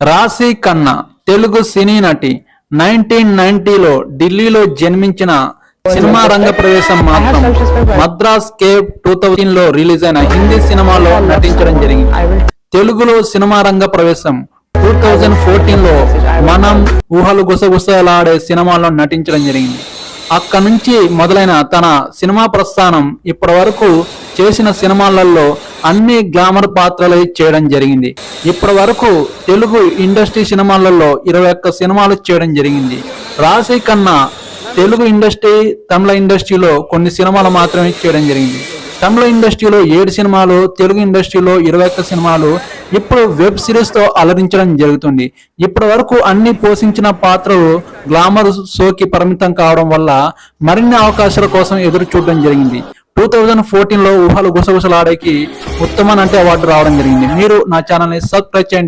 రాశి ఖన్నా తెలుగు సినీ నటి 1990లో ఢిల్లీలో జన్మించిన సినిమా రంగ ప్రవేశం మాత్రం మద్రాస్ కేవ్ 2000లో రిలీజ్ అయిన హిందీ సినిమాలో నటించడం జరిగింది. తెలుగులో సినిమా రంగ ప్రవేశం 2014లో మనం ఊహలు గుసగుసలాడే సినిమాలో నటించడం జరిగింది. అక్కడి నుంచి మొదలైన తన సినిమా ప్రస్థానం ఇప్పటి వరకు చేసిన సినిమాలలో అన్ని గ్లామర్ పాత్రలు చేయడం జరిగింది. ఇప్పటి వరకు తెలుగు ఇండస్ట్రీ సినిమాలలో 21 సినిమాలు చేయడం జరిగింది. రాశి ఖన్నా తెలుగు ఇండస్ట్రీ, తమిళ ఇండస్ట్రీలో కొన్ని సినిమాలు మాత్రమే చేయడం జరిగింది. తమిళ ఇండస్ట్రీలో 7 సినిమాలు, తెలుగు ఇండస్ట్రీలో 21 సినిమాలు, ఇప్పుడు వెబ్ సిరీస్ తో అలరించడం జరుగుతుంది. ఇప్పటి వరకు అన్ని పోషించిన పాత్రలు గ్లామర్ షోకి పరిమితం కావడం వల్ల మరిన్ని అవకాశాల కోసం ఎదురు చూడడం జరిగింది. 2014లో ఊహలు గుసగుసలాడేకి ఉత్తమ నటి అవార్డు రావడం జరిగింది. మీరు నా ఛానల్ని సబ్స్క్రైబ్ చేయండి.